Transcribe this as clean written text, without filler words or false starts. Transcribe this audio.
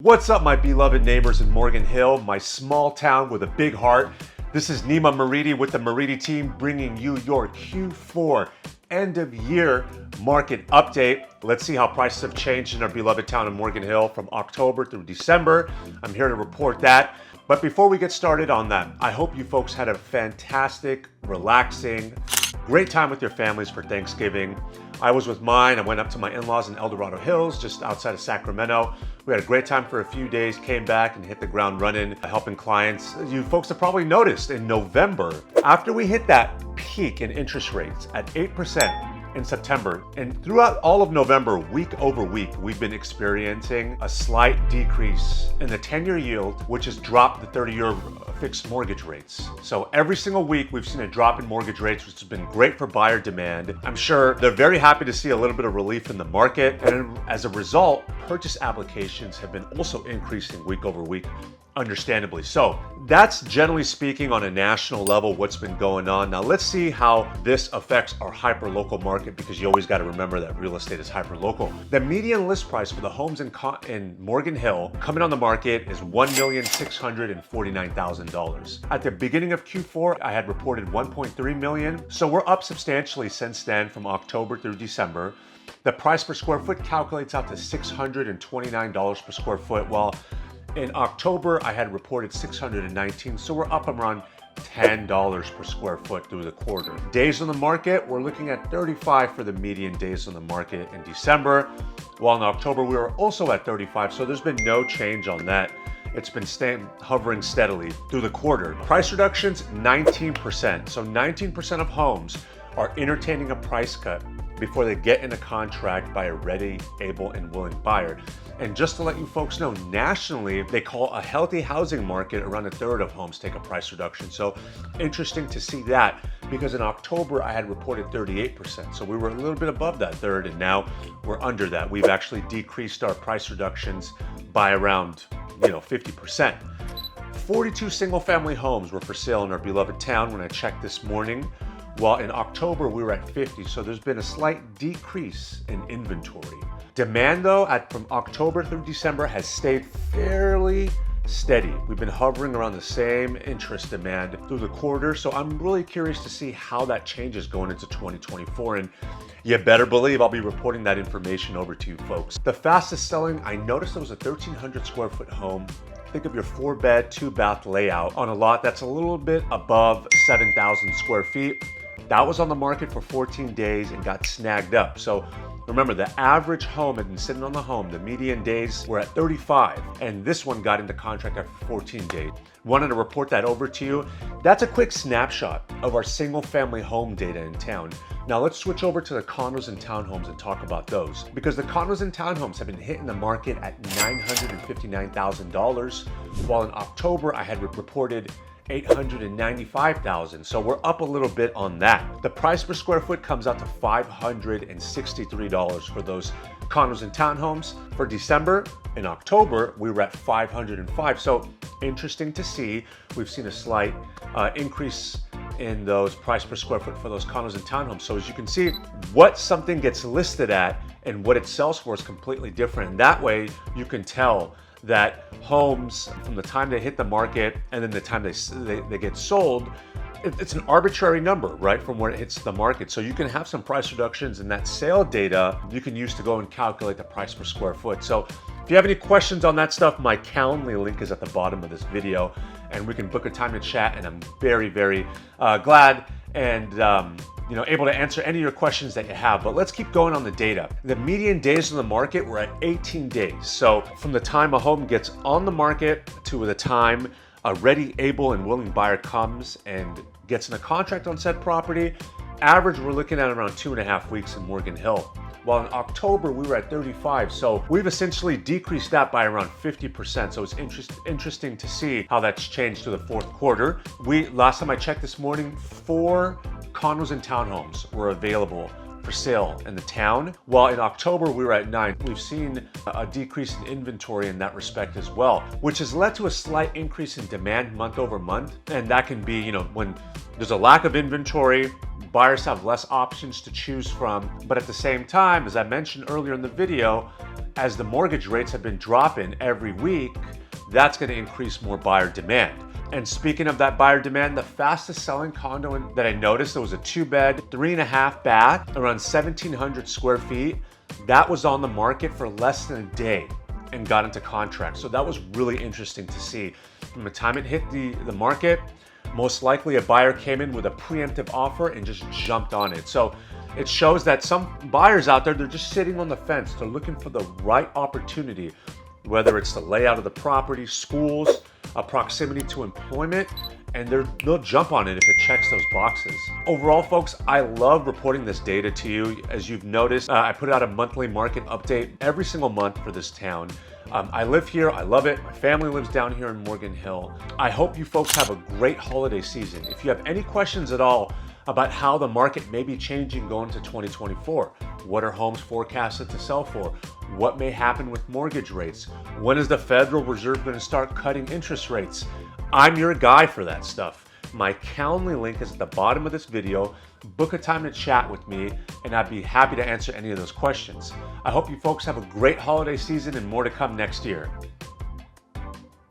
What's up, my beloved neighbors in Morgan Hill, my small town with a big heart? This is Nima Moridi with the Moridi team bringing you your Q4 end of year market update. Let's see how prices have changed in our beloved town of Morgan Hill from October through December. I'm here to report that. But before we get started on that, I hope you folks had a fantastic, relaxing, great time with your families for Thanksgiving. I was with mine. I went up to my in-laws in El Dorado Hills, just outside of Sacramento. We had a great time for a few days, came back and hit the ground running, helping clients. You folks have probably noticed in November, after we hit that peak in interest rates at 8%, in September, and throughout all of November, week over week, we've been experiencing a slight decrease in the 10-year yield, which has dropped the 30-year fixed mortgage rates. So every single week, we've seen a drop in mortgage rates, which has been great for buyer demand. I'm sure they're very happy to see a little bit of relief in the market. And as a result, purchase applications have been also increasing week over week, understandably. So that's generally speaking on a national level what's been going on. Now let's see how this affects our hyper-local market, because you always got to remember that real estate is hyper-local. The median list price for the homes in Morgan Hill coming on the market is $1,649,000. At the beginning of Q4, I had reported 1.3 million. So we're up substantially since then from October through December. The price per square foot calculates out to $629 per square foot, while in October, I had reported 619, so we're up around $10 per square foot through the quarter. Days on the market, we're looking at 35 for the median days on the market in December, while in October we were also at 35, so there's been no change on that. It's been hovering steadily through the quarter. Price reductions, 19%. So 19% of homes are entertaining a price cut before they get in a contract by a ready, able, and willing buyer. And just to let you folks know, nationally, they call a healthy housing market around a third of homes take a price reduction. So interesting to see that, because in October, I had reported 38%. So we were a little bit above that third, and now we're under that. We've actually decreased our price reductions by around 50%. 42 single family homes were for sale in our beloved town when I checked this morning, while in October we were at 50, so there's been a slight decrease in inventory. Demand though, from October through December has stayed fairly steady. We've been hovering around the same interest demand through the quarter, so I'm really curious to see how that changes going into 2024, and you better believe I'll be reporting that information over to you folks. The fastest selling, I noticed there was a 1,300 square foot home. Think of your 4-bed, 2-bath layout on a lot that's a little bit above 7,000 square feet. That was on the market for 14 days and got snagged up. So remember, the average home had been sitting on the home. The median days were at 35, and this one got into contract after 14 days. Wanted to report that over to you. That's a quick snapshot of our single family home data in town. Now let's switch over to the condos and townhomes and talk about those, because the condos and townhomes have been hitting the market at $959,000, while in October I had reported $895,000. So we're up a little bit on that. The price per square foot comes out to $563 for those condos and townhomes. For December, in October, we were at $505. So interesting to see. We've seen a slight increase in those price per square foot for those condos and townhomes. So as you can see, what something gets listed at and what it sells for is completely different. And that way you can tell that homes, from the time they hit the market and then the time they get sold, it's an arbitrary number, right, from where it hits the market. So you can have some price reductions, and that sale data you can use to go and calculate the price per square foot. So if you have any questions on that stuff, my Calendly link is at the bottom of this video, and we can book a time to chat, and I'm very, very glad and able to answer any of your questions that you have. But let's keep going on the data. The median days on the market were at 18 days. So from the time a home gets on the market to the time a ready, able, and willing buyer comes and gets in a contract on said property, average we're looking at around 2.5 weeks in Morgan Hill. While in October we were at 35, so we've essentially decreased that by around 50%. So it's interesting to see how that's changed to the fourth quarter. Last time I checked this morning, 4 condos and townhomes were available for sale in the town, while in October we were at 9. We've seen a decrease in inventory in that respect as well, which has led to a slight increase in demand month over month. And that can be, when there's a lack of inventory, Buyers have less options to choose from, but at the same time, as I mentioned earlier in the video, as the mortgage rates have been dropping every week, that's going to increase more buyer demand. And speaking of that buyer demand, the fastest selling condo that I noticed, there was a 2-bed, 3.5 bath, around 1,700 square feet. That was on the market for less than a day and got into contract. So that was really interesting to see. From the time it hit the market, most likely a buyer came in with a preemptive offer and just jumped on it. So it shows that some buyers out there, they're just sitting on the fence. They're looking for the right opportunity, whether it's the layout of the property, schools, a proximity to employment, and they'll jump on it if it checks those boxes. Overall, folks, I love reporting this data to you. As you've noticed, I put out a monthly market update every single month for this town. I live here, I love it. My family lives down here in Morgan Hill. I hope you folks have a great holiday season. If you have any questions at all about how the market may be changing going to 2024, what are homes forecasted to sell for? What may happen with mortgage rates? When is the Federal Reserve going to start cutting interest rates? I'm your guy for that stuff. My Calendly link is at the bottom of this video. Book a time to chat with me, and I'd be happy to answer any of those questions. I hope you folks have a great holiday season and more to come next year.